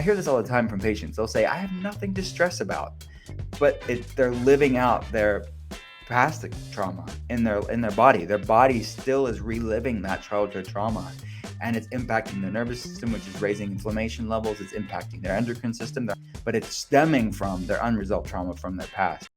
I hear this all the time from patients. They'll say, I have nothing to stress about, but they're living out their past trauma in their body. Their body still is reliving that childhood trauma, and it's impacting their nervous system, which is raising inflammation levels. It's impacting their endocrine system, but it's stemming from their unresolved trauma from their past.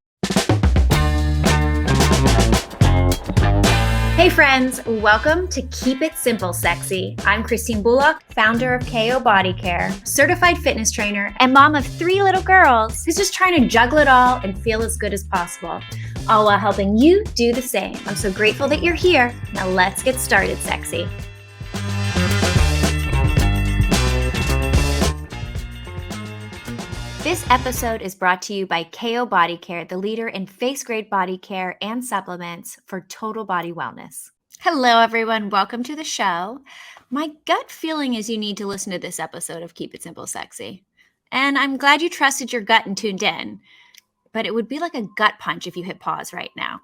Hey friends, welcome to Keep It Simple Sexy. I'm Christine Bullock, founder of KO Body Care, certified fitness trainer, and mom of 3 little girls who's just trying to juggle it all and feel as good as possible, all while helping you do the same. I'm so grateful that you're here. Now let's get started, sexy. This episode is brought to you by KO Body Care, the leader in face-grade body care and supplements for total body wellness. Hello, everyone. Welcome to the show. My gut feeling is you need to listen to this episode of Keep It Simple Sexy. And I'm glad you trusted your gut and tuned in. But it would be like a gut punch if you hit pause right now.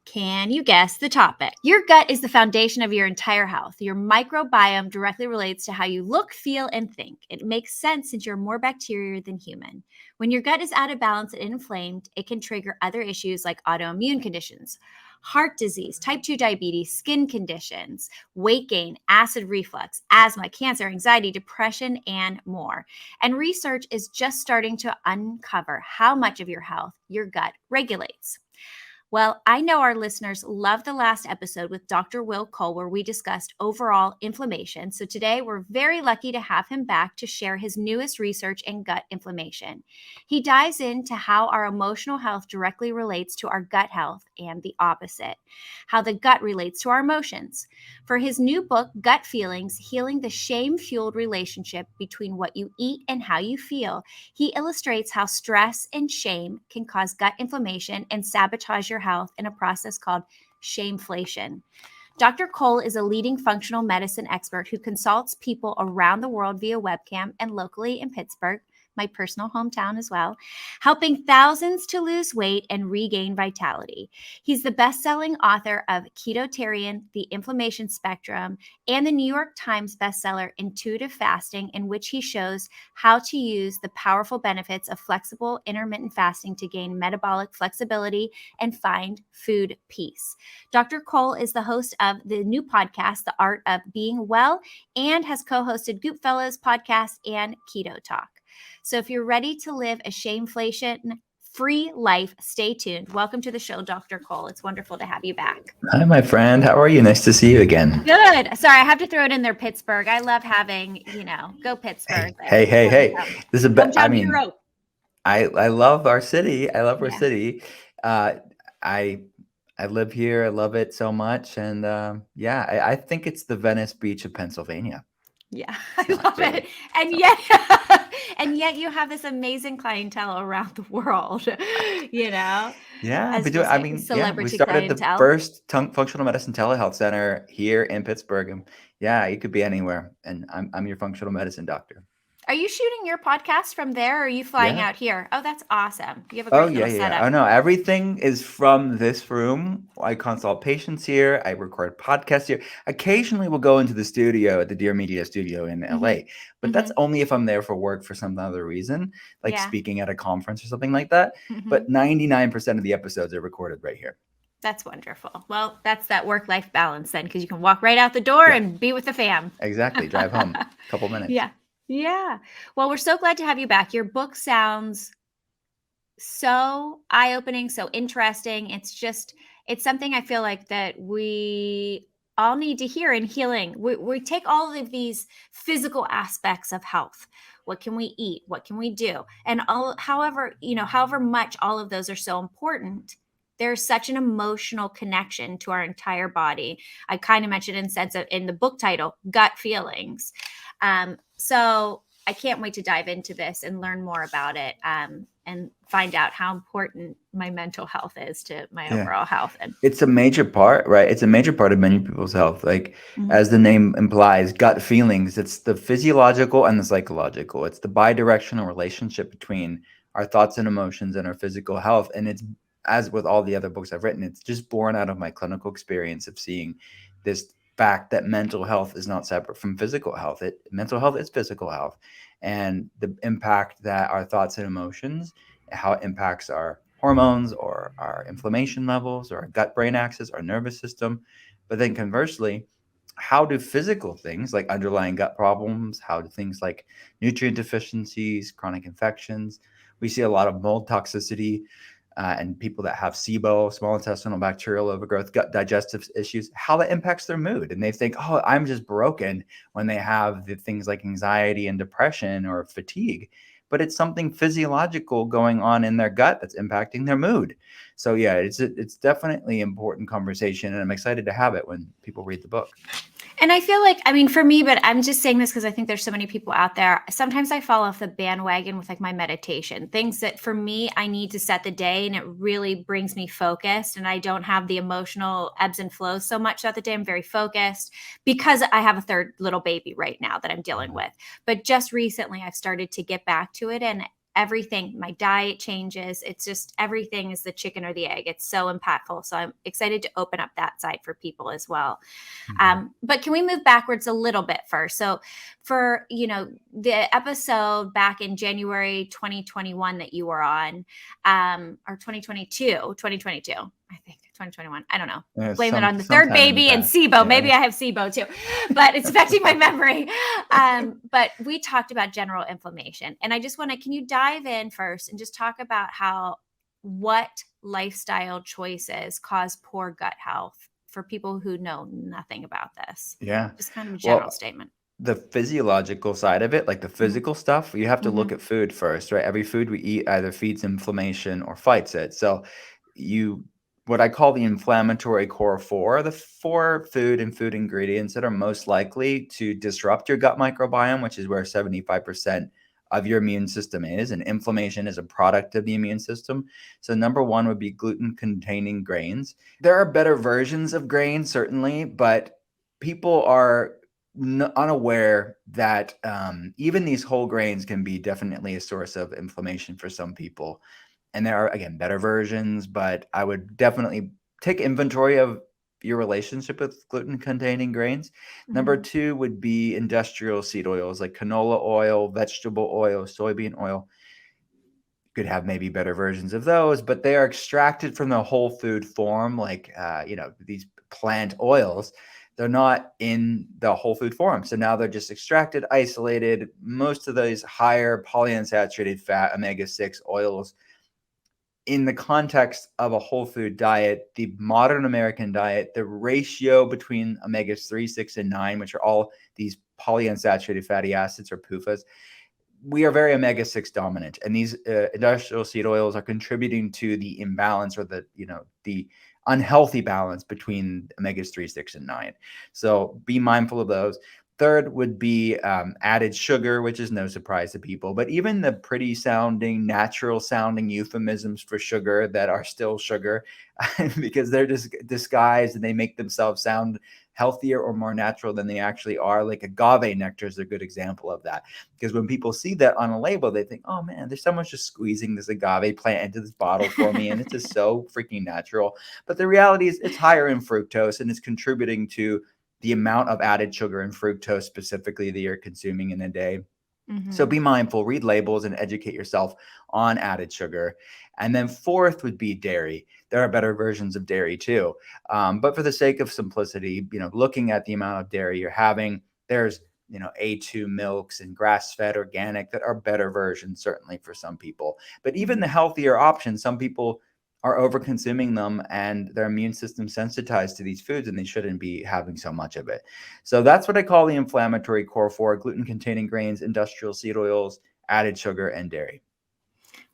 Can you guess the topic? Your gut is the foundation of your entire health. Your microbiome directly relates to how you look, feel, and think. It makes sense since you're more bacteria than human. When your gut is out of balance and inflamed, it can trigger other issues like autoimmune conditions, heart disease, type 2 diabetes, skin conditions, weight gain, acid reflux, asthma, cancer, anxiety, depression, and more. And research is just starting to uncover how much of your health your gut regulates. Well, I know our listeners loved the last episode with Dr. Will Cole, where we discussed overall inflammation. So today we're very lucky to have him back to share his newest research in gut inflammation. He dives into how our emotional health directly relates to our gut health and the opposite, how the gut relates to our emotions. For his new book, Gut Feelings, Healing the Shame-Fueled Relationship Between What You Eat and How You Feel, he illustrates how stress and shame can cause gut inflammation and sabotage your health in a process called shameflation. Dr. Cole is a leading functional medicine expert who consults people around the world via webcam and locally in Pittsburgh, my personal hometown as well, helping thousands to lose weight and regain vitality. He's the best-selling author of Ketotarian, The Inflammation Spectrum, and the New York Times bestseller Intuitive Fasting, in which he shows how to use the powerful benefits of flexible intermittent fasting to gain metabolic flexibility and find food peace. Dr. Cole is the host of the new podcast, The Art of Being Well, and has co-hosted Goopfellas podcast and Keto Talk. So if you're ready to live a shameflation-free life, stay tuned. Welcome to the show, Dr. Cole. It's wonderful to have you back. Hi, my friend. How are you? Nice to see you again. Good. Sorry, I have to throw it in there, Pittsburgh. I love having, go Pittsburgh. Hey. This is a I mean, I love our city. I love our Yeah. city. I live here. I love it so much. And I think it's the Venice Beach of Pennsylvania. Yeah, I love it. And yet you have this amazing clientele around the world, Yeah, celebrity we started clientele. the first functional medicine telehealth center here in Pittsburgh. And you could be anywhere. And I'm your functional medicine doctor. Are you shooting your podcast from there, or are you flying out here? Oh, that's awesome. You have a great little setup. Oh, no, everything is from this room. I consult patients here. I record podcasts here. Occasionally we'll go into the studio at the Dear Media studio in LA, but that's only if I'm there for work for some other reason, like speaking at a conference or something like that. But 99% of the episodes are recorded right here. That's wonderful. Well, that's that work-life balance then, because you can walk right out the door and be with the fam. Exactly. Drive home. A couple minutes. Yeah. Well, we're so glad to have you back. Your book sounds so eye-opening, so interesting. It's something I feel like that we all need to hear in healing. We take all of these physical aspects of health. What can we eat? What can we do? And however much all of those are so important, there's such an emotional connection to our entire body. I kind of mentioned in the book title, Gut Feelings. So I can't wait to dive into this and learn more about it and find out how important my mental health is to my overall health. And it's a major part, right? It's a major part of many people's health. Like as the name implies, gut feelings, it's the physiological and the psychological. It's the bi-directional relationship between our thoughts and emotions and our physical health. And it's, as with all the other books I've written, it's just born out of my clinical experience of seeing this fact that mental health is not separate from physical health. Mental health is physical health. and the impact that our thoughts and emotions, how it impacts our hormones or our inflammation levels or our gut brain axis, our nervous system. But then conversely, how do physical things like underlying gut problems, how do things like nutrient deficiencies, chronic infections, we see a lot of mold toxicity, and people that have SIBO, small intestinal bacterial overgrowth, gut digestive issues, how that impacts their mood. And they think, oh, I'm just broken when they have the things like anxiety and depression or fatigue. But it's something physiological going on in their gut that's impacting their mood. So yeah, it's definitely important conversation, and I'm excited to have it when people read the book. And I feel like, I mean, for me, but I'm just saying this because I think there's so many people out there. Sometimes I fall off the bandwagon with like my meditation, things that for me, I need to set the day and it really brings me focused. And I don't have the emotional ebbs and flows so much throughout the day. I'm very focused because I have a third little baby right now that I'm dealing with. But just recently, I've started to get back to it, and everything, my diet changes. It's just everything is the chicken or the egg. It's so impactful. So I'm excited to open up that side for people as well. But can we move backwards a little bit first? So for, the episode back in January 2021 that you were on, or 2022, I think 2021, I don't know. Blame it on the third baby and SIBO. Yeah. Maybe I have SIBO too, but it's affecting my memory. But we talked about general inflammation, and I just can you dive in first and just talk about what lifestyle choices cause poor gut health for people who know nothing about this? Yeah. Just kind of a general statement. The physiological side of it, like the physical stuff, you have to look at food first, right? Every food we eat either feeds inflammation or fights it. So what I call the inflammatory core four, the four food and food ingredients that are most likely to disrupt your gut microbiome, which is where 75% of your immune system is, and inflammation is a product of the immune system. So number one would be gluten-containing grains. There are better versions of grains, certainly, but people are unaware that even these whole grains can be definitely a source of inflammation for some people. And there are, again, better versions, but I would definitely take inventory of your relationship with gluten-containing grains. Number two would be industrial seed oils like canola oil, vegetable oil, soybean oil. You could have maybe better versions of those, but they are extracted from the whole food form, like these plant oils. They're not in the whole food form. So now they're just extracted, isolated. Most of those higher polyunsaturated fat, omega-6 oils, in the context of a whole food diet, the modern American diet, the ratio between omega-3, 6, and 9, which are all these polyunsaturated fatty acids or PUFAs, we are very omega-6 dominant. And these industrial seed oils are contributing to the imbalance or the unhealthy balance between omega-3, 6, and 9. So be mindful of those. Third would be added sugar, which is no surprise to people. But even the pretty sounding, natural sounding euphemisms for sugar that are still sugar because they're just disguised and they make themselves sound healthier or more natural than they actually are. Like agave nectar is a good example of that. Because when people see that on a label, they think, oh man, there's someone just squeezing this agave plant into this bottle for me. And it's just so freaking natural. But the reality is it's higher in fructose and it's contributing to the amount of added sugar and fructose specifically that you're consuming in a day. So be mindful, read labels, and educate yourself on added sugar. And then fourth would be dairy. There are better versions of dairy too. But for the sake of simplicity, looking at the amount of dairy you're having, there's A2 milks and grass-fed organic that are better versions, certainly for some people. But even the healthier options, some people are over consuming them and their immune system sensitized to these foods and they shouldn't be having so much of it. So that's what I call the inflammatory core four: gluten-containing grains, industrial seed oils, added sugar, and dairy.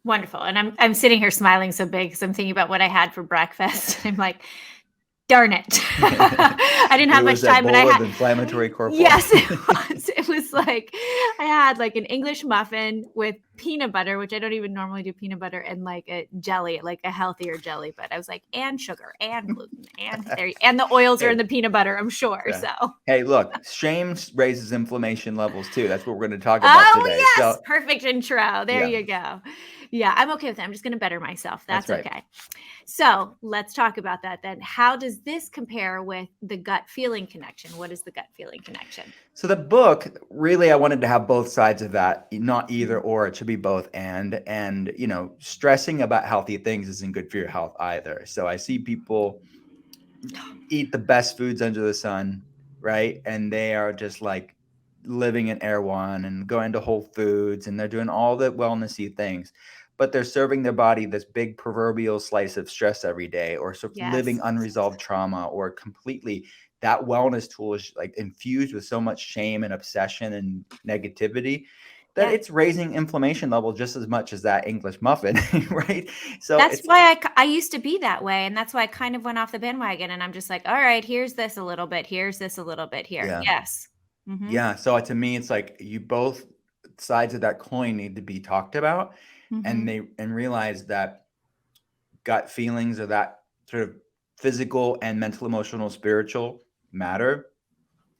Wonderful. And I'm sitting here smiling so big because I'm thinking about what I had for breakfast. I'm like, darn it. I didn't have much time, but I had inflammatory core four. Yes, it was. It was like I had like an English muffin with peanut butter, which I don't even normally do peanut butter, and like a jelly, like a healthier jelly. But I was like, and sugar and gluten and the oils are in the peanut butter, I'm sure. Yeah. So hey, look, shame raises inflammation levels too. That's what we're going to talk about today. Oh yes, perfect intro. There you go. Yeah, I'm okay with that. I'm just going to better myself. That's right. Okay. So let's talk about that then. How does this compare with the gut feeling connection? What is the gut feeling connection? So the book, really, I wanted to have both sides of that, not either Mhm. or. It should be both and stressing about healthy things isn't good for your health either. So I see people eat the best foods under the sun, right? And they are just like living in Air One and going to Whole Foods and they're doing all the wellnessy things, but they're serving their body this big proverbial slice of stress every day, or sort of living Yes. unresolved trauma, or completely that wellness tool is like infused with so much shame and obsession and negativity that Yeah. it's raising inflammation level just as much as that English muffin, right? So That's it's why I used to be that way, and that's why I kind of went off the bandwagon, and I'm just like, "All right, here's this a little bit, here's this a little bit here." yeah. Yes. Mhm. Yeah, so to me, it's like you both sides of that coin need to be talked about, and Mhm. realize that gut feelings or that sort of physical and mental, emotional, spiritual matter.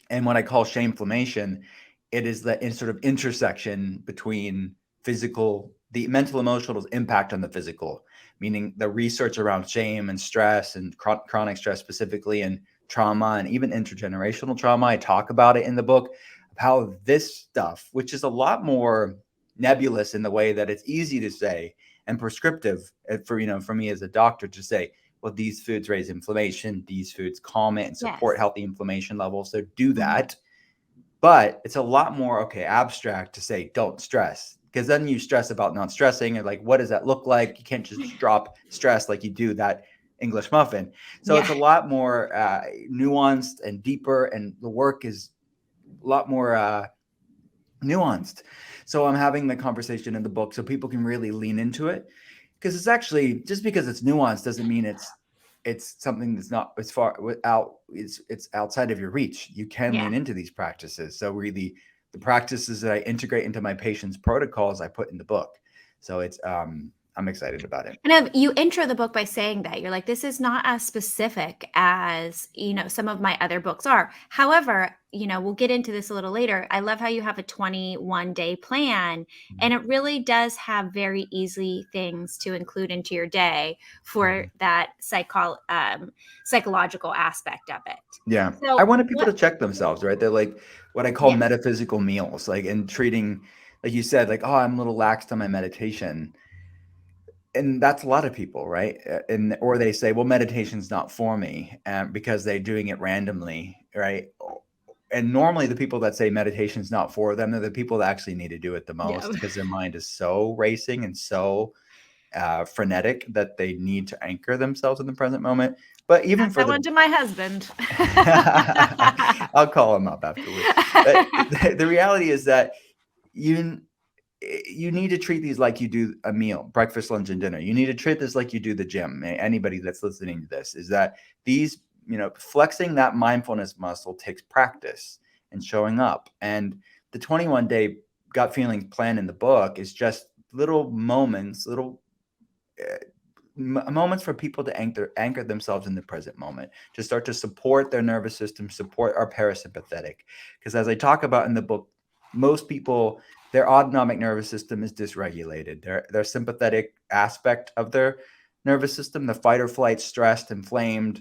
And what I call shameflammation, it is the sort of intersection between the mental emotional impact on the physical, meaning the research around shame and stress and chronic stress specifically, and trauma and even intergenerational trauma. I talk about it in the book of how this stuff, which is a lot more nebulous in the way that it's easy to say and prescriptive for me as a doctor to say, well, these foods raise inflammation, these foods calm it and support Yes. healthy inflammation levels. So do Mhm. that. But it's a lot more, okay, abstract to say, don't stress. Because then you stress about not stressing and like, what does that look like? You can't just drop stress like you do that English muffin. So it's Yeah. a lot more nuanced and deeper, and the work is a lot more nuanced. So I'm having the conversation in the book so people can really lean into it, because it's actually, just because it's nuanced doesn't mean it's something that's not as far without it's outside of your reach. You can Yeah. lean into these practices. So really, the practices that I integrate into my patients' protocols I put in the book. So it's I'm excited about it. And you intro the book by saying that you're like, this is not as specific as, some of my other books are. However, we'll get into this a little later. I love how you have a 21-day plan, and it really does have very easy things to include into your day for that psychological aspect of it. Yeah. I So wanted people what? to check themselves, right? They're like what I call Yeah. metaphysical meals, like in treating, like you said, like, oh, I'm a little laxed on my meditation. And that's a lot of people, right? And or they say, well, meditation's not for me, because they're doing it randomly, right? And normally the people that say meditation's not for them are the people that actually need to do it the Yeah. most, because their mind is so racing and so frenetic that they need to anchor themselves in the present moment. But even Pass for that the one to my husband. I'll call him up afterwards. But the reality is that you you need to treat these like you do a meal, breakfast, lunch, and dinner. You need to treat this like you do the gym. Anybody that's listening to this is that these, flexing that mindfulness muscle takes practice and showing up. And the 21-day gut feelings plan in the book is just little moments, little uh, moments for people to anchor themselves in the present moment, to start to support their nervous system, support our parasympathetic. Because as I talk about in the book, most people, their autonomic nervous system is dysregulated. Their sympathetic aspect of their nervous system, the fight or flight, stressed, inflamed,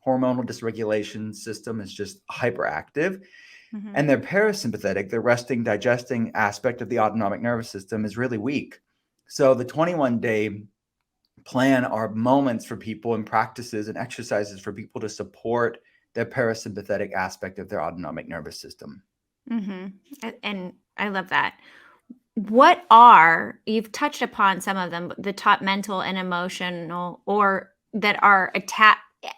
hormonal dysregulation system, is just hyperactive. Mhm. And their parasympathetic, the resting, digesting aspect of the autonomic nervous system, is really weak. So the 21-day plan are moments for people, and practices and exercises for people to support their parasympathetic aspect of their autonomic nervous system. Mhm. And I love that. What are you've touched upon some of them, the top mental and emotional or that are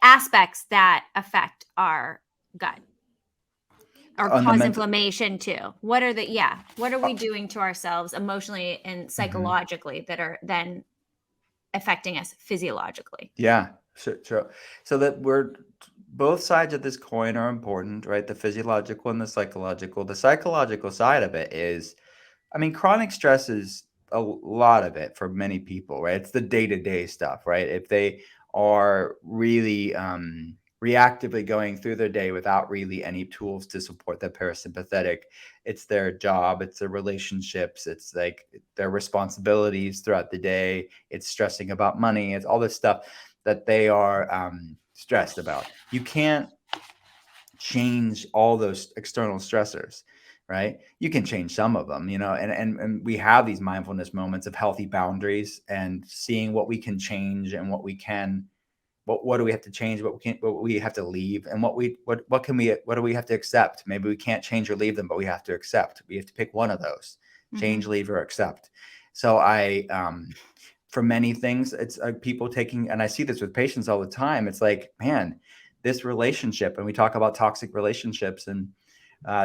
aspects that affect our gut or On the cause mental, inflammation too? What are uh, we doing to ourselves emotionally and mhm. psychologically that are then affecting us physiologically? Yeah, sure. So that we're both sides of this coin are important, right? The physiological and the psychological. The psychological side of it is, I mean, chronic stress is a lot of it for many people, right? It's the day-to-day stuff, right? If they are really reactively going through their day without really any tools to support their parasympathetic, it's their job, it's their relationships, it's like their responsibilities throughout the day, it's stressing about money, it's all this stuff that they are stressed about. You can't change all those external stressors, right? You can change some of them, and we have these mindfulness moments of healthy boundaries and seeing what we can change and what do we have to change, what we have to leave, and what do we have to accept. Maybe we can't change or leave them, but we have to accept. We have to pick one of those: change, leave, or accept. So for many things, it's people taking, and I see this with patients all the time. It's like, man, this relationship, and we talk about toxic relationships and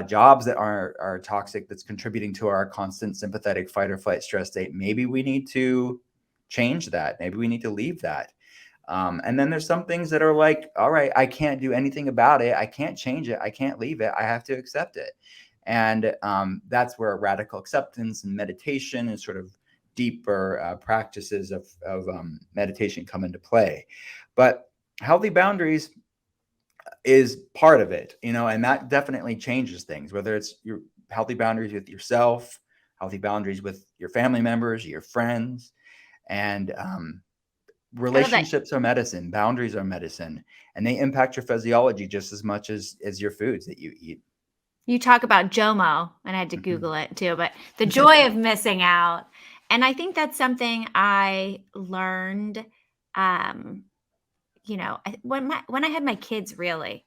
jobs that are toxic, that's contributing to our constant sympathetic fight or flight stress state. Maybe we need to change that. Maybe we need to leave that. And then there's some things that are like, all right, I can't do anything about it. I can't change it. I can't leave it. I have to accept it. And that's where radical acceptance and meditation and sort of deeper practices of meditation come into play. But healthy boundaries is part of it, and that definitely changes things, whether it's your healthy boundaries with yourself, healthy boundaries with your family members, your friends, and I love that. relationships are medicine, boundaries are medicine, and they impact your physiology just as much as your foods that you eat. You talk about JOMO, and I had to Mhm. Google it too, but the joy of missing out. And I think that's something I learned, um, when I had my kids, really.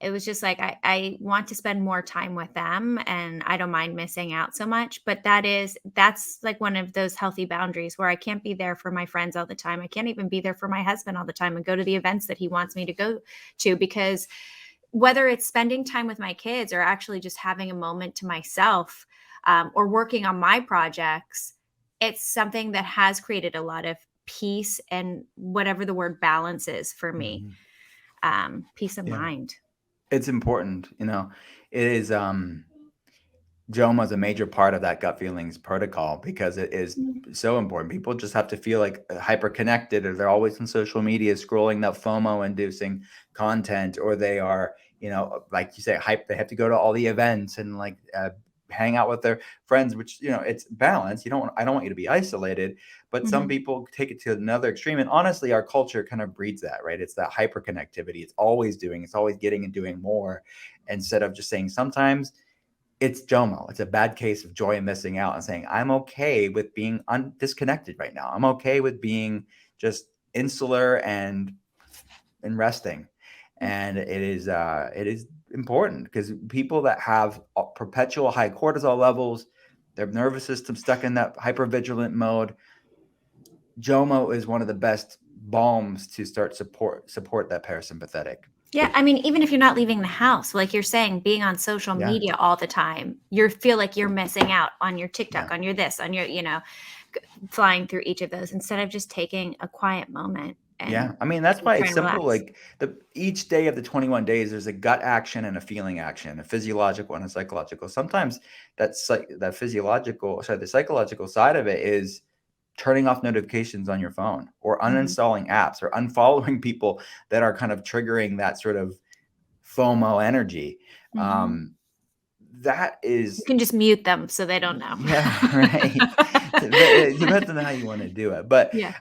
It was just like I want to spend more time with them, and I don't mind missing out so much, but that's like one of those healthy boundaries where I can't be there for my friends all the time. I can't even be there for my husband all the time and go to the events that he wants me to go to, because whether it's spending time with my kids or actually just having a moment to myself, or working on my projects, it's something that has created a lot of peace and whatever the word balance is for me, Mhm. peace of Yeah, mind. it's important. It is. JOMA is a major part of that gut feelings protocol because it is so important. People just have to feel like hyper connected, or they're always on social media scrolling that FOMO inducing content, or they are, like you say, hype. They have to go to all the events and like hang out with their friends, which, it's balance. I don't want you to be isolated, but some Mhm. people take it to another extreme. And honestly, our culture kind of breeds that, right? It's that hyper connectivity. It's always getting and doing more, instead of just saying sometimes it's JOMO. It's a bad case of joy and missing out, and saying, I'm okay with being disconnected right now. I'm okay with being just insular and resting. And it is important, because people that have perpetual high cortisol levels, their nervous system stuck in that hypervigilant mode, JOMO is one of the best balms to start support that parasympathetic. Yeah, I mean, even if you're not leaving the house, like you're saying, being on social Yeah. media all the time, you feel like you're missing out on your TikTok, Yeah. on your this, on your, flying through each of those instead of just taking a quiet moment and Yeah, I mean, that's why try it's and simple. relax. Like each day of the 21 days, there's a gut action and a feeling action, a physiological and a psychological. Sometimes the psychological side of it is turning off notifications on your phone, or Mhm, uninstalling apps, or unfollowing people that are kind of triggering that sort of FOMO energy. mhm. Um, that You is can just mute them so they don't know. Yeah, right. It depends on how you want to do it, but Yeah.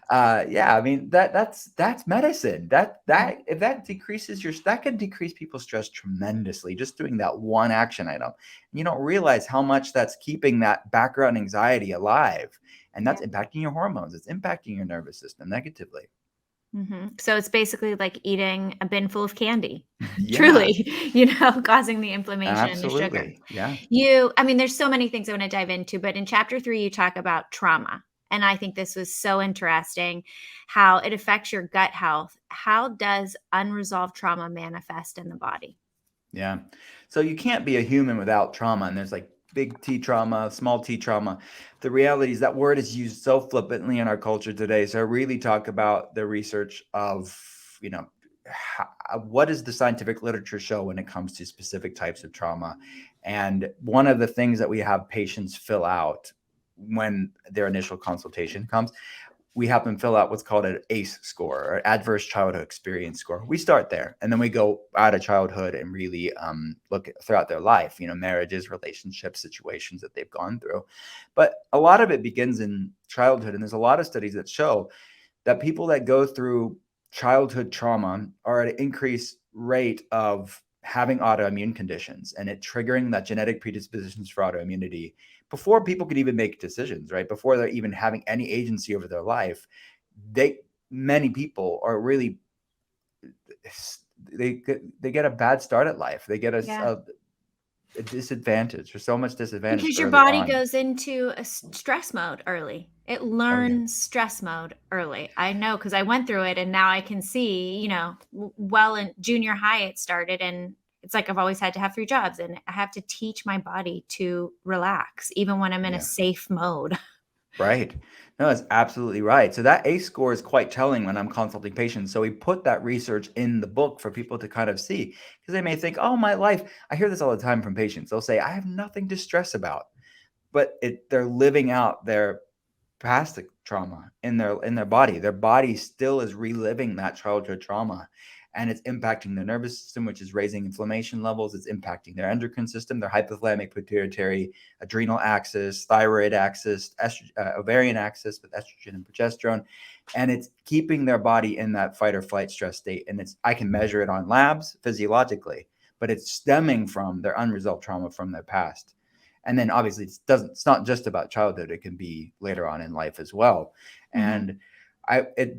yeah, I mean that's medicine. Mhm. If that decreases that can decrease people's stress tremendously, just doing that one action item. And you don't realize how much that's keeping that background anxiety alive, and Yeah. that's impacting your hormones. It's impacting your nervous system negatively. Mhm. So it's basically like eating a bin full of candy. Yeah, Truly, causing the inflammation and the sugar. absolutely. Yeah, I mean, there's so many things I wanna dive into, but in chapter 3, you talk about trauma, and I think this was so interesting how it affects your gut health. How does unresolved trauma manifest in the body? yeah. So you can't be a human without trauma, and there's like big T trauma, small T trauma. The reality is that word is used so flippantly in our culture today. So I really talk about the research of, what does the scientific literature show when it comes to specific types of trauma. And one of the things that we have patients fill out when their initial consultation comes, we have them fill out what's called an ACE score, or adverse childhood experience score. We start there, and then we go out of childhood and really look at throughout their life, marriages, relationships, situations that they've gone through. But a lot of it begins in childhood, and there's a lot of studies that show that people that go through childhood trauma are at an increased rate of having autoimmune conditions and it triggering that genetic predispositions for autoimmunity before people could even make decisions, right? Before they're even having any agency over their life, many people are really they get a bad start at life. They get Yeah. a disadvantage. There's so much disadvantage Because your early body on. goes into a stress mode early. It Oh yeah. learns stress mode early. I know because I went through it and now I can see, well in junior high it started and it's like I've always had to have 3 jobs and I have to teach my body to relax even when I'm in a Yeah. safe mode. Right. No, that's absolutely right. So that ACE score is quite telling when I'm consulting patients. So we put that research in the book for people to kind of see because they may think, oh, my life. I hear this all the time from patients. They'll say, I have nothing to stress about, but they're living out their past trauma in their body. Their body still is reliving that childhood trauma, and it's impacting their nervous system, which is raising inflammation levels. It's impacting their endocrine system, their hypothalamic pituitary, adrenal axis, thyroid axis, ovarian axis with estrogen and progesterone, and it's keeping their body in that fight or flight stress state. And I can measure it on labs physiologically, but it's stemming from their unresolved trauma from their past. And then obviously it's not just about childhood. It can be later on in life as well. Mhm. And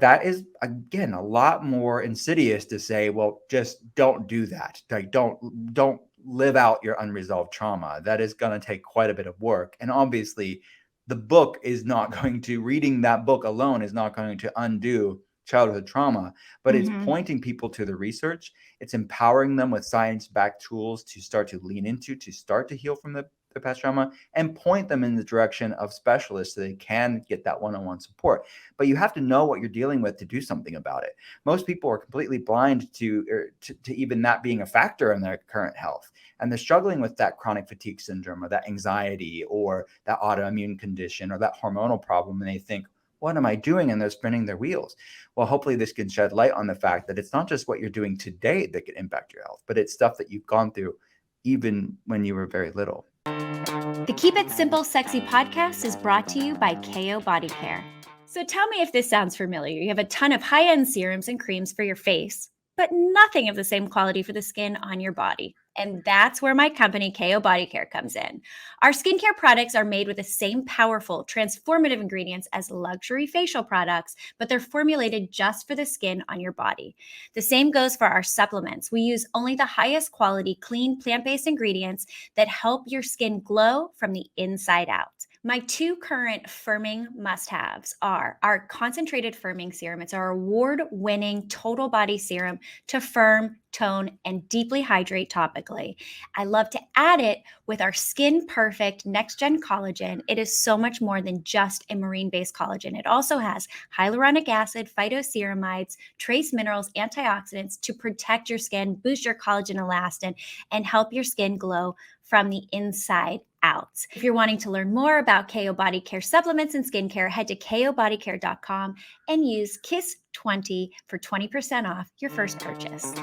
that is again a lot more insidious to say, well, just don't do that. Like don't live out your unresolved trauma. That is going to take quite a bit of work. And obviously the book is not going to reading that book alone is not going to undo childhood trauma, but it's Mhm. pointing people to the research. It's empowering them with science-backed tools to start to lean into, to start to heal from their past trauma and point them in the direction of specialists so they can get that one-on-one support. But you have to know what you're dealing with to do something about it. Most people are completely blind to even that being a factor in their current health. And they're struggling with that chronic fatigue syndrome or that anxiety or that autoimmune condition or that hormonal problem. And they think, what am I doing? And they're spinning their wheels. Well, hopefully this can shed light on the fact that it's not just what you're doing today that can impact your health, but it's stuff that you've gone through even when you were very little. The Keep It Simple Sexy podcast is brought to you by KO Body Care. So tell me if this sounds familiar. You have a ton of high-end serums and creams for your face, but nothing of the same quality for the skin on your body. And that's where my company, KO Body Care, comes in. Our skincare products are made with the same powerful, transformative ingredients as luxury facial products, but they're formulated just for the skin on your body. The same goes for our supplements. We use only the highest quality, clean, plant-based ingredients that help your skin glow from the inside out. My 2 current firming must-haves are our concentrated firming serum. It's our award-winning total body serum to firm, tone, and deeply hydrate topically. I love to add it with our Skin Perfect Next Gen Collagen. It is so much more than just a marine-based collagen. It also has hyaluronic acid, phytoceramides, trace minerals, antioxidants to protect your skin, boost your collagen elastin, and help your skin glow from the inside out. If you're wanting to learn more about KO Body Care supplements and skincare, head to kobodycare.com and use KISS20 for 20% off your first purchase.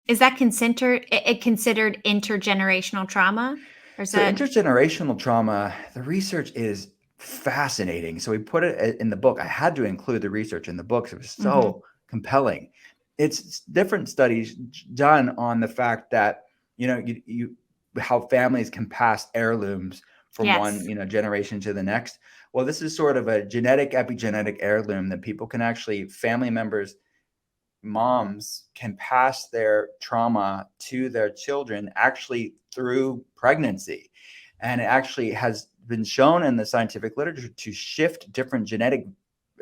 Is that considered intergenerational trauma? Or is So that intergenerational trauma, the research is fascinating. So we put it in the book. I had to include the research in the book. It was so compelling. It's different studies done on the fact that, you how families can pass heirlooms from one, Yes. generation to the next. Well, this is sort of a genetic epigenetic heirloom that people can actually, family members, moms can pass their trauma to their children actually through pregnancy. And it actually has been shown in the scientific literature to shift different genetic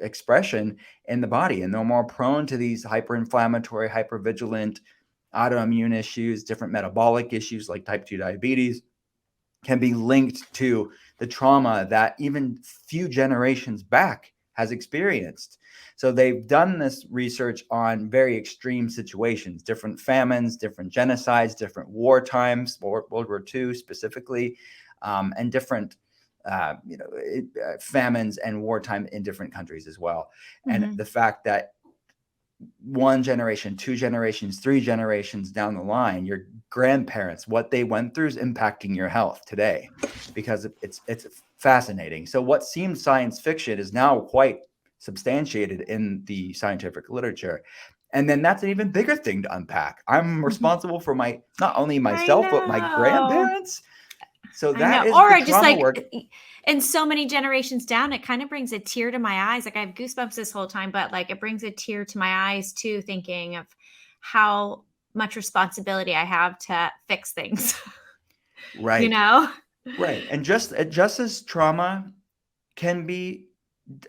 expression in the body. And they're more prone to these hyperinflammatory, hypervigilant autoimmune issues, different metabolic issues like type 2 diabetes can be linked to the trauma that even few generations back has experienced. So they've done this research on very extreme situations, different famines, different genocides, different war times, World War II specifically, and different famines and wartime in different countries as well. And the fact that one generation, 2 generations, 3 generations down the line, your grandparents, what they went through is impacting your health today, because it's fascinating. So what seems science fiction is now quite substantiated in the scientific literature. And then that's an even bigger thing to unpack. I'm responsible for not only I myself, but my know. grandparents. So I know. that is Or the I just trauma like, work. and so many generations down, it kind of brings a tear to my eyes. Like I have goosebumps this whole time, but like it brings a tear to my eyes too, thinking of how much responsibility I have to fix things, you Right. know? Right. And just as trauma can be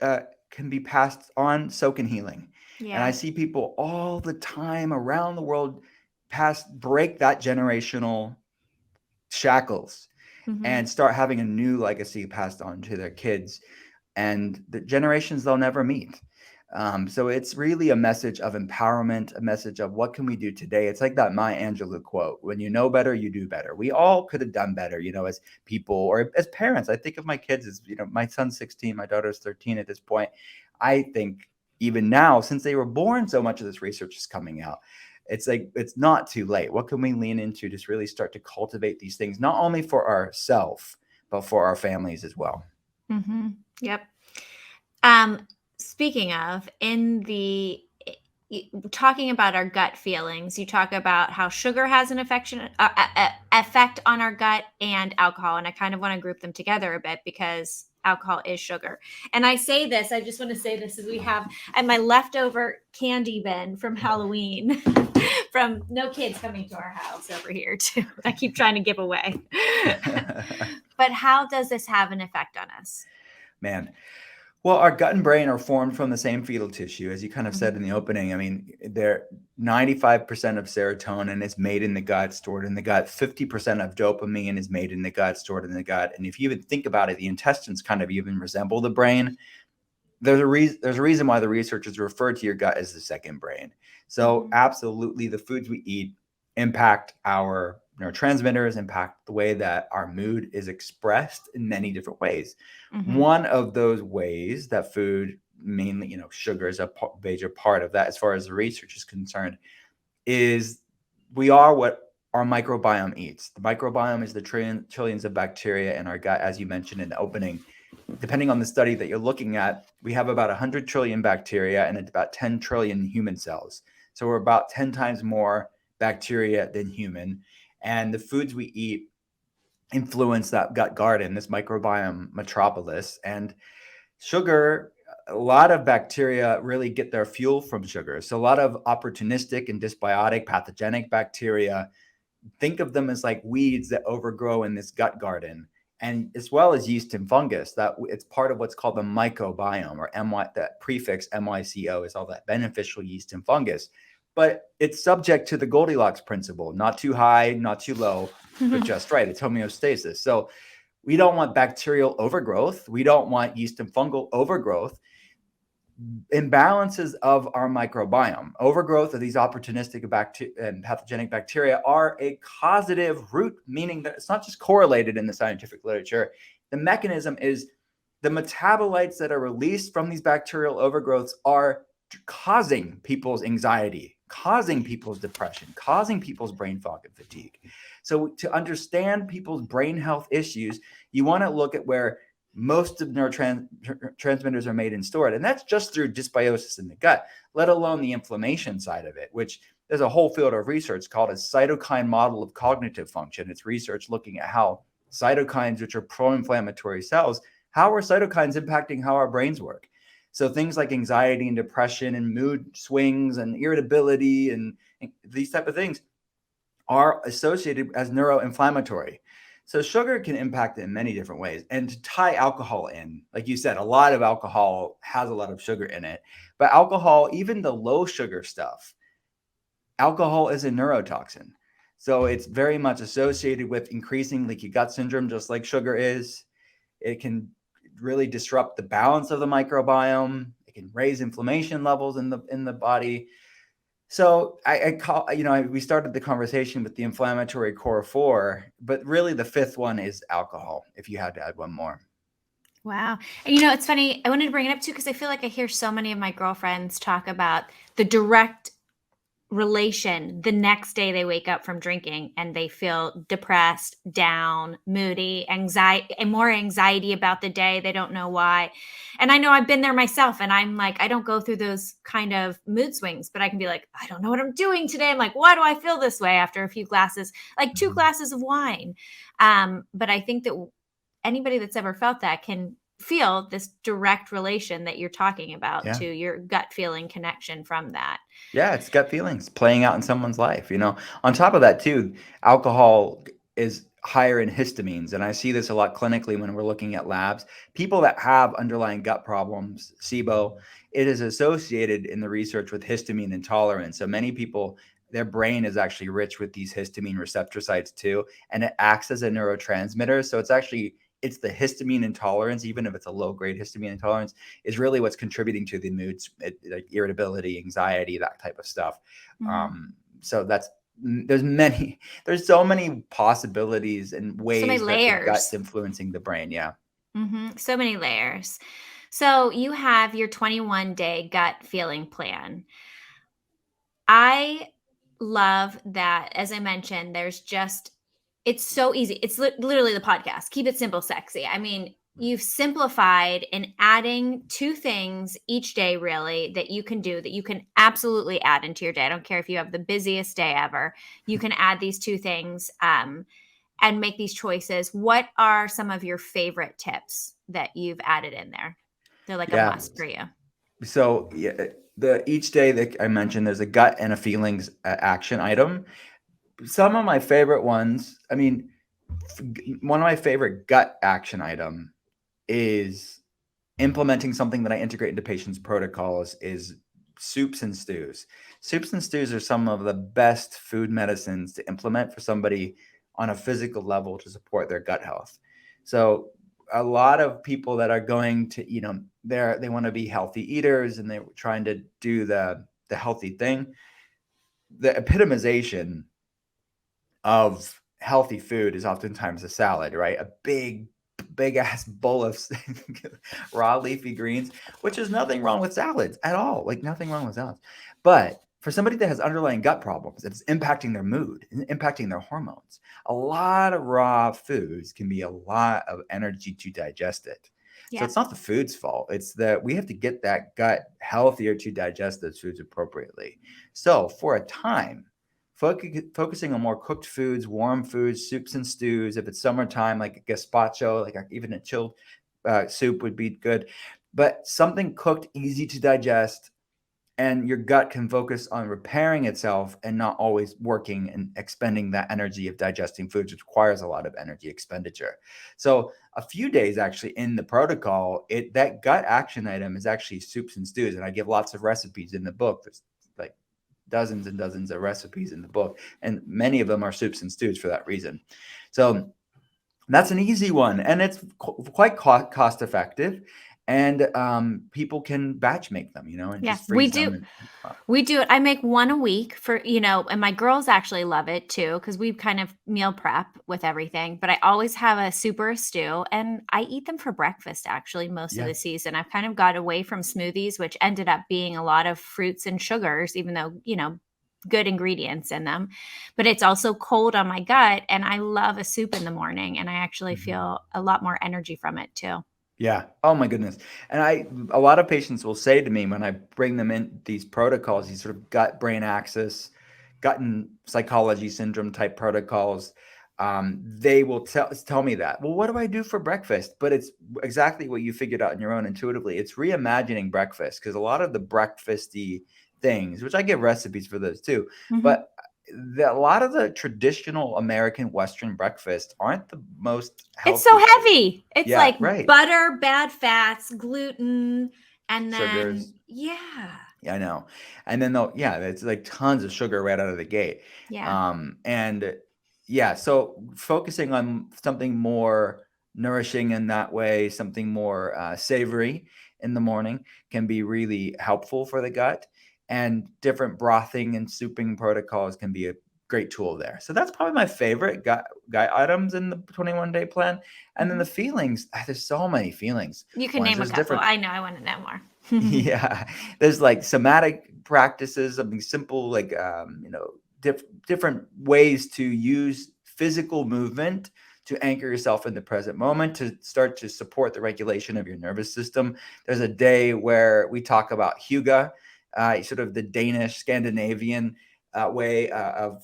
uh, can be passed on, so can healing. And I Yeah. see people all the time around the world break that generational shackles Hmm. and start having a new legacy passed on to their kids and the generations they'll never meet. So it's really a message of empowerment, a message of what can we do today. It's like that Maya Angelou quote: "When you know better, you do better." We all could have done better, as people or as parents. I think of my kids as, my son's 16, my daughter's 13 at this point. I think even now, since they were born, so much of this research is coming out. It's like it's not too late. What can we lean into to really start to cultivate these things, not only for ourselves, but for our families as well? Hmm. Yep. Um, Speaking of, in the talking about our gut feelings, you talk about how sugar has an effect on our gut and alcohol, and I kind of want to group them together a bit because alcohol is sugar. And I say this, I just want to say this, as we have at my leftover candy bin from Halloween. From no kids coming to our house over here too. I keep trying to give away. But how does this have an effect on us? Man. Well, our gut and brain are formed from the same fetal tissue, as you kind of said Mhm. in the opening. I mean, they're 95% of serotonin is made in the gut, stored in the gut. 50% of dopamine is made in the gut, stored in the gut. And if you even think about it, the intestines kind of even resemble the brain. There's a reason why the researchers refer to your gut as the second brain. So Mhm. absolutely, the foods we eat impact our neurotransmitters, impact the way that our mood is expressed in many different ways. Mhm. One of those ways that food, mainly sugar, is a major part of that, as far as the research is concerned, is we are what our microbiome eats. The microbiome is the trillions of bacteria in our gut, as you mentioned in the opening. Depending on the study that you're looking at, we have about 100 trillion bacteria and about 10 trillion human cells. So we're about 10 times more bacteria than human. And the foods we eat influence that gut garden, this microbiome metropolis. And sugar, a lot of bacteria really get their fuel from sugar. So a lot of opportunistic and dysbiotic pathogenic bacteria, think of them as like weeds that overgrow in this gut garden, and as well as yeast and fungus. That it's part of what's called the microbiome, or that prefix myco is all that beneficial yeast and fungus. But it's subject to the Goldilocks principle: not too high, not too low, but just right. It's homeostasis. So we don't want bacterial overgrowth. We don't want yeast and fungal overgrowth. Imbalances of our microbiome, overgrowth of these opportunistic and pathogenic bacteria, are a causative root, meaning that it's not just correlated in the scientific literature. The mechanism is the metabolites that are released from these bacterial overgrowths are causing people's anxiety, causing people's depression, causing people's brain fog and fatigue. So to understand people's brain health issues, you want to look at where most of neurotransmitters are made and stored. And that's just through dysbiosis in the gut, let alone the inflammation side of it, which there's a whole field of research called a cytokine model of cognitive function. It's research looking at how cytokines, which are pro-inflammatory cells, how are cytokines impacting how our brains work. So things like anxiety and depression and mood swings and irritability and these type of things are associated as neuroinflammatory. So sugar can impact it in many different ways. And to tie alcohol in, like you said, a lot of alcohol has a lot of sugar in it. But alcohol, even the low sugar stuff, alcohol is a neurotoxin. So it's very much associated with increasing leaky gut syndrome, just like sugar is. It can really disrupt the balance of the microbiome. It can raise inflammation levels in the body. So I call, we started the conversation with the inflammatory core four, but really the fifth one is alcohol, if you had to add one more. Wow. And it's funny. I wanted to bring it up too because I feel like I hear so many of my girlfriends talk about the direct relation the next day they wake up from drinking and they feel depressed, down, moody, anxiety, and more anxiety about the day. They don't know why. And I know I've been there myself, and I'm like, I don't go through those kind of mood swings, but I can be like, I don't know what I'm doing today. I'm like, why do I feel this way after a few glasses, like 2 glasses of wine? But I think that anybody that's ever felt that can feel this direct relation that you're talking about Yeah. to your gut feeling connection from that. Yeah, it's gut feelings playing out in someone's life, you know. On top of that too, alcohol is higher in histamines, and I see this a lot clinically when we're looking at labs. People that have underlying gut problems, SIBO, it is associated in the research with histamine intolerance. So many people, their brain is actually rich with these histamine receptor sites too, and it acts as a neurotransmitter. So it's the histamine intolerance, even if it's a low grade histamine intolerance, is really what's contributing to the moods, like irritability, anxiety, that type of stuff. So there's so many possibilities and So many ways that the gut's layers. influencing the brain. Yeah. So many layers. So you have your 21-day gut feeling plan. I love that. As I mentioned, it's so easy. It's literally the podcast. Keep it simple, sexy. I mean, you've simplified in adding 2 things each day, really, that you can do, that you can absolutely add into your day. I don't care if you have the busiest day ever. You can add these 2 things and make these choices. What are some of your favorite tips that you've added in there? They're like a Yeah. must for you. So yeah, the each day that I mentioned, there's a gut and a feelings action item. Some of my favorite ones, I mean, one of my favorite gut action item is implementing something that I integrate into patients' protocols is soups and stews. Soups and stews are some of the best food medicines to implement for somebody on a physical level to support their gut health. So a lot of people that are going to, they want to be healthy eaters and they're trying to do the healthy thing. The epitomization of healthy food is oftentimes a salad, right? A big ass bowl of raw leafy greens, which is nothing wrong with salads at all. Like nothing wrong with salads. But for somebody that has underlying gut problems, it's impacting their mood, impacting their hormones. A lot of raw foods can be a lot of energy to digest it. So Yep. it's not the food's fault. It's that we have to get that gut healthier to digest those foods appropriately. So for a time, focusing on more cooked foods, warm foods, soups and stews. If it's summertime, like a gazpacho, like even a chilled soup would be good. But something cooked, easy to digest, and your gut can focus on repairing itself and not always working and expending that energy of digesting foods, which requires a lot of energy expenditure. So a few days actually in the protocol, that gut action item is actually soups and stews, and I give lots of recipes in the book. There's like dozens and dozens of recipes in the book, and many of them are soups and stews for that reason. So that's an easy one, and it's quite cost effective, and people can batch make them, and Yeah, just we freeze do. them. We do it. I make one a week for, and my girls actually love it too because we kind of meal prep with everything. But I always have a soup or a stew, and I eat them for breakfast actually most of Yeah. the season. I've kind of got away from smoothies, which ended up being a lot of fruits and sugars, even though, good ingredients in them. But it's also cold on my gut, and I love a soup in the morning, and I actually Mhm. feel a lot more energy from it too. Yeah. Oh my goodness. And a lot of patients will say to me when I bring them in these protocols, these sort of gut brain axis, gut and psychology syndrome type protocols, they will tell me that. Well, what do I do for breakfast? But it's exactly what you figured out on your own intuitively. It's reimagining breakfast because a lot of the breakfasty things, which I give recipes for those too, Mhm. but a lot of the traditional American Western breakfasts aren't the most It's so healthy food. heavy. It's Yeah, like right. butter, bad fats, gluten, and then Sugars. yeah. Yeah, I know. And then it's like tons of sugar right out of the gate. Yeah. And yeah, so focusing on something more nourishing in that way, something more savory in the morning can be really helpful for the gut. And different brothing and souping protocols can be great tool there. So that's probably my favorite guide items in the 21-day plan. And then the feelings, there's so many feelings. You can Ones, name a there's couple. different. I know. I want to know more. Yeah, there's like somatic practices, something simple like different ways to use physical movement to anchor yourself in the present moment, to start to support the regulation of your nervous system. There's a day where we talk about hygge, sort of the Danish Scandinavian way of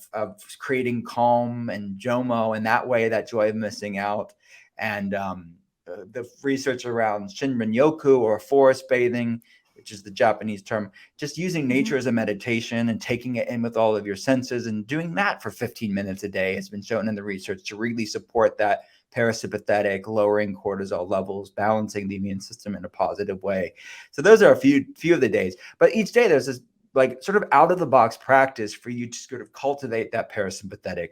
creating calm, and jomo, and that way, that joy of missing out. And the research around Shinrin-yoku, or forest bathing, which is the Japanese term, just using nature as a meditation and taking it in with all of your senses, and doing that for 15 minutes a day has been shown in the research to really support that parasympathetic, lowering cortisol levels, balancing the immune system in a positive way. So those are a few of the days. But each day there's this like sort of out of the box practice for you to sort of cultivate that parasympathetic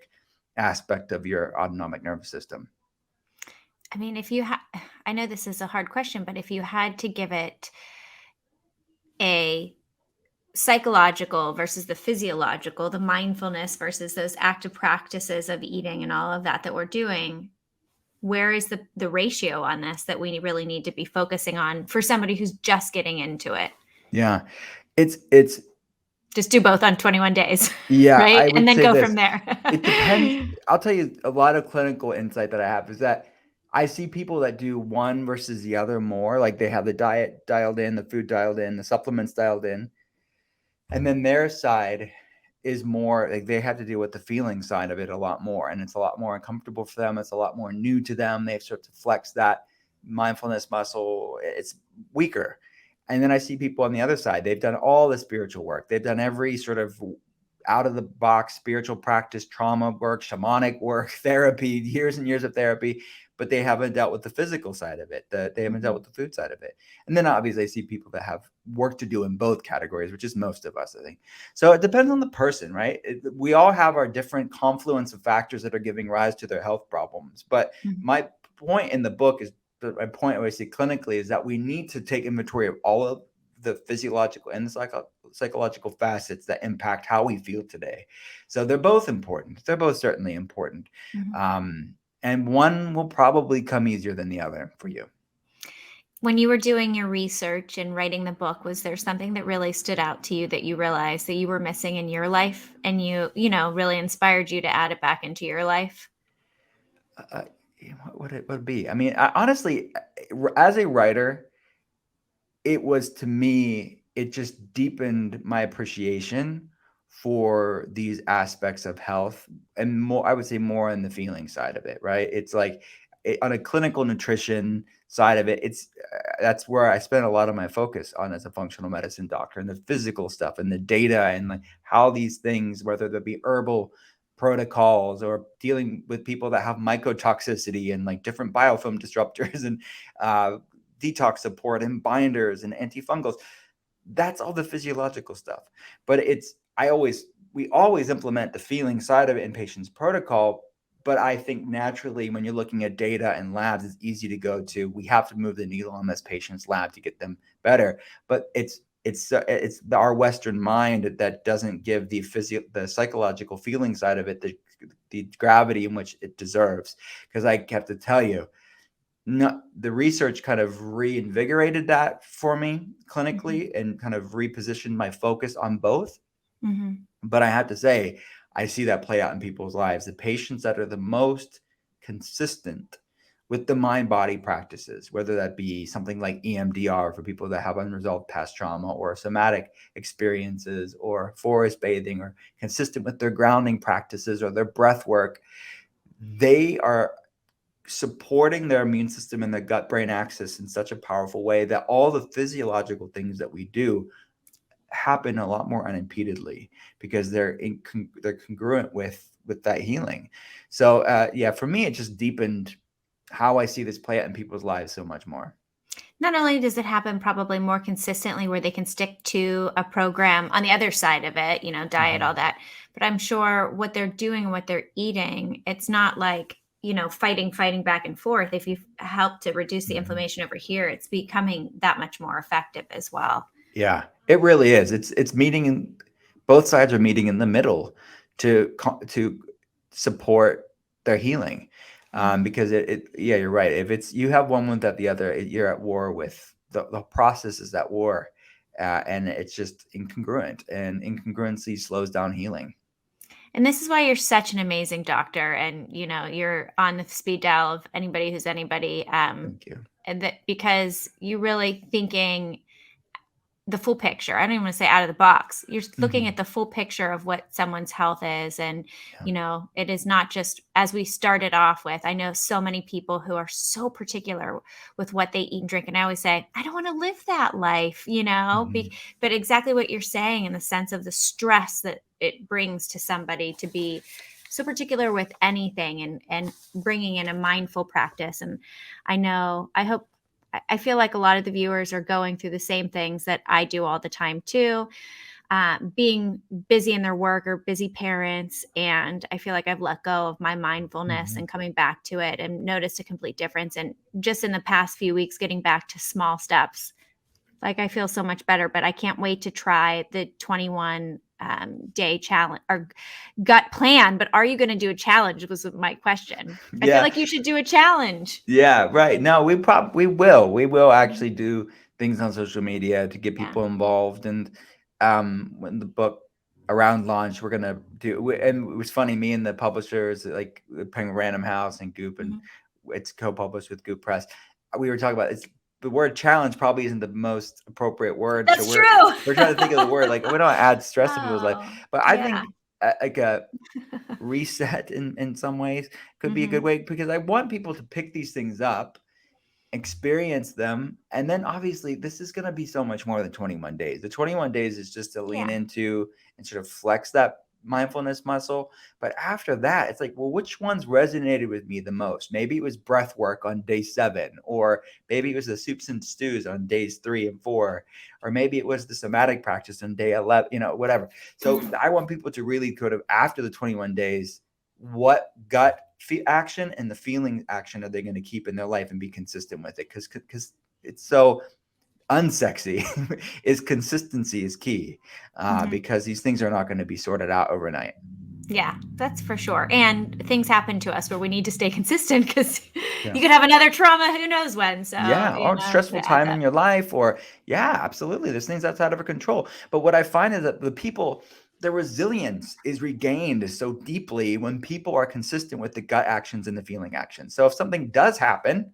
aspect of your autonomic nervous system. I mean, I know this is a hard question, but if you had to give it a psychological versus the physiological, the mindfulness versus those active practices of eating and all of that we're doing, where is the ratio on this that we really need to be focusing on for somebody who's just getting into it? Yeah, it's Just do both on 21 days, yeah, right? I And would then say go this. from there. It depends. I'll tell you, a lot of clinical insight that I have is that I see people that do one versus the other more. Like they have the diet dialed in, the food dialed in, the supplements dialed in. And then their side is more like they have to deal with the feeling side of it a lot more. And it's a lot more uncomfortable for them. It's a lot more new to them. They start to flex that mindfulness muscle. It's weaker. And then I see people on the other side. They've done all the spiritual work. They've done every sort of out of the box spiritual practice, trauma work, shamanic work, therapy, years and years of therapy, but they haven't dealt with the physical side of it. They haven't dealt with the food side of it. And then obviously I see people that have work to do in both categories, which is most of us, I think. So it depends on the person, right? We all have our different confluence of factors that are giving rise to their health problems. But my point in the book is, my point I see clinically, is that we need to take inventory of all of the physiological and the psychological facets that impact how we feel today. So they're both important. They're both certainly important. And one will probably come easier than the other for you. When you were doing your research and writing the book, was there something that really stood out to you that you realized that you were missing in your life, and you know, really inspired you to add it back into your life? What would it be? I mean, honestly, as a writer, it was, to me, it just deepened my appreciation for these aspects of health, and more, I would say, more on the feeling side of it, right? It's like on a clinical nutrition side of it, it's that's where I spend a lot of my focus on as a functional medicine doctor, and the physical stuff and the data, and like how these things, whether they be herbal protocols or dealing with people that have mycotoxicity and like different biofilm disruptors and detox support and binders and antifungals. That's all the physiological stuff. But we always implement the feeling side of it in patients' protocol. But I think naturally, when you're looking at data and labs, it's easy to go to, we have to move the needle on this patient's lab to get them better. But it's our Western mind that doesn't give the psychological feeling side of it the gravity in which it deserves. Because I have to tell you, the research kind of reinvigorated that for me clinically, and kind of repositioned my focus on both. But I have to say, I see that play out in people's lives. The patients that are the most consistent with the mind-body practices, whether that be something like EMDR for people that have unresolved past trauma, or somatic experiences, or forest bathing, or consistent with their grounding practices or their breath work, they are supporting their immune system and the gut-brain axis in such a powerful way that all the physiological things that we do happen a lot more unimpededly, because they're congruent with that healing. So yeah, for me, it just deepened how I see this play out in people's lives so much more. Not only does it happen probably more consistently where they can stick to a program on the other side of it, you know, diet, all that, but I'm sure what they're doing and what they're eating, it's not like, you know, fighting back and forth. If you help to reduce the inflammation over here, it's becoming that much more effective as well. Yeah, it really is. It's meeting both sides are meeting in the middle to support their healing. Because yeah, you're right. If it's you have one wound at the other, you're at war with the process is at war, and it's just incongruent, and incongruency slows down healing. And this is why you're such an amazing doctor, and you're on the speed dial of anybody who's anybody. Thank you. And that because you're really thinking the full picture. I don't even want to say out of the box. You're looking at the full picture of what someone's health is. And, Yeah. it is not just as we started off with. I know so many people who are so particular with what they eat and drink. And I always say, I don't want to live that life, but exactly what you're saying in the sense of the stress that it brings to somebody to be so particular with anything and bringing in a mindful practice. And I hope I feel like a lot of the viewers are going through the same things that I do all the time too, being busy in their work or busy parents. And I feel like I've let go of my mindfulness and coming back to it and noticed a complete difference. And just in the past few weeks, getting back to small steps, like I feel so much better, but I can't wait to try the 21 day challenge or gut plan. But are you going to do a challenge was my question. I feel Yeah. like you should do a challenge. Yeah, right. No, we will actually do things on social media to get Yeah. people involved. And when the book around launch, we're gonna and it was funny. Me and the publishers, like Penguin Random House and Goop, and it's co-published with Goop Press. We were talking about the word challenge probably isn't the most appropriate word, so That's we're true. trying to think of the word, like we don't add stress to people's life, Oh, but I yeah. think like a reset in some ways could be a good Mhm. way, because I want people to pick these things up, experience them, and then obviously this is going to be so much more than 21 days. The 21 days is just to lean Yeah. into and sort of flex that mindfulness muscle. But after that, it's like, well, which ones resonated with me the most? Maybe it was breath work on day 7, or maybe it was the soups and stews on days 3 and 4, or maybe it was the somatic practice on day 11, whatever. So I want people to really sort of, after the 21 days, what gut action and the feeling action are they going to keep in their life and be consistent with it? Because it's so unsexy. Is consistency is key, Mhm. because these things are not going to be sorted out overnight. Yeah, that's for sure. And things happen to us where we need to stay consistent because Yeah. you could have another trauma, who knows when. So, Yeah, or stressful it adds time up. in your life, or yeah, absolutely. There's things outside of our control. But what I find is that their resilience is regained so deeply when people are consistent with the gut actions and the feeling actions. So if something does happen,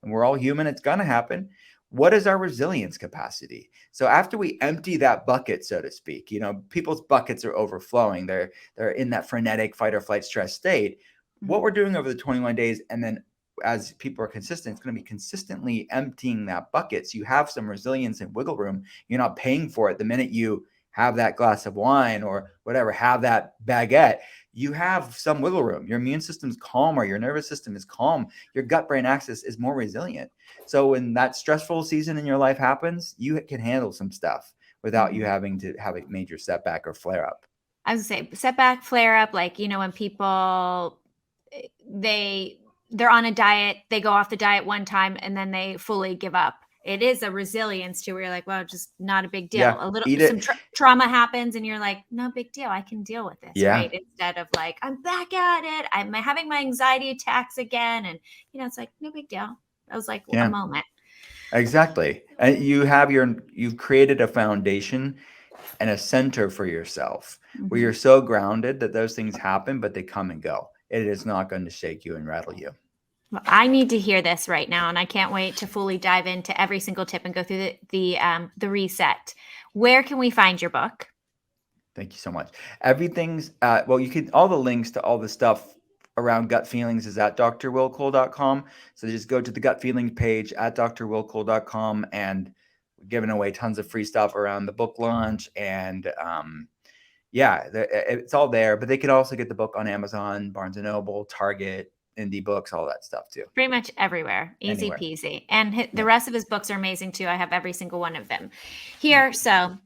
and we're all human, it's gonna happen. What is our resilience capacity? So after we empty that bucket, so to speak, people's buckets are overflowing. They're in that frenetic fight or flight stress state. What Mhm. we're doing over the 21 days, and then as people are consistent, it's going to be consistently emptying that bucket. So you have some resilience and wiggle room. You're not paying for it the minute you have that glass of wine or whatever, have that baguette. You have some wiggle room. Your immune system's calmer. Your nervous system is calm. Your gut brain axis is more resilient. So when that stressful season in your life happens, you can handle some stuff without you Mhm. having to have a major setback or flare up. I was gonna say setback, flare up, like, when people they're on a diet, they go off the diet one time and then they fully give up. It is a resilience to where you're like, well, just not a big deal. Yeah, A little eat some it. trauma happens and you're like, no big deal. I can deal with this, Yeah, right? Instead of like, I'm back at it. I'm having my anxiety attacks again. And it's like, no big deal. That was like a yeah. moment. Exactly. And you've created a foundation and a center for yourself where Mhm. you're so grounded that those things happen, but they come and go. It is not going to shake you and rattle you. Well, I need to hear this right now, and I can't wait to fully dive into every single tip and go through the reset. Where can we find your book? Thank you so much. Everything's well, you can all the links to all the stuff around gut feelings is at drwillcole.com. So just go to the gut feelings page at drwillcole.com, and we're giving away tons of free stuff around the book launch. And yeah, it's all there. But they can also get the book on Amazon, Barnes and Noble, Target, Indie Books, all that stuff too. Pretty much everywhere. Easy Anywhere. peasy. And the Yeah. rest of his books are amazing too. I have every single one of them here. So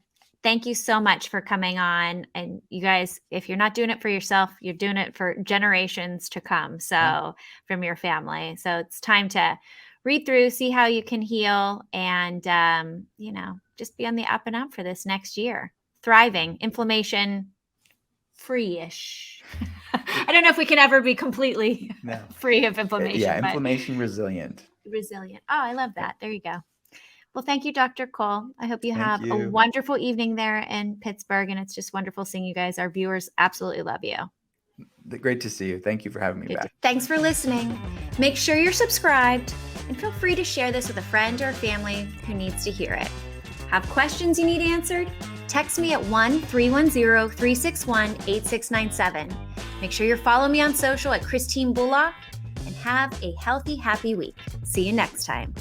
thank you so much for coming on. And you guys, if you're not doing it for yourself, you're doing it for generations to come. Yeah. So from your family. So it's time to read through, see how you can heal, and just be on the up and up for this next year. Thriving, inflammation free-ish. I don't know if we can ever be completely free of inflammation. Yeah, inflammation resilient. Resilient. Oh, I love that. There you go. Well, thank you, Dr. Cole. I hope you have a wonderful evening there in Pittsburgh, and it's just wonderful seeing you guys. Our viewers absolutely love you. Great to see you. Thank you for having me back. Thanks for listening. Make sure you're subscribed, and feel free to share this with a friend or family who needs to hear it. Have questions you need answered? Text me at 1-310-361-8697. Make sure you're following me on social at Christine Bullock, and have a healthy, happy week. See you next time.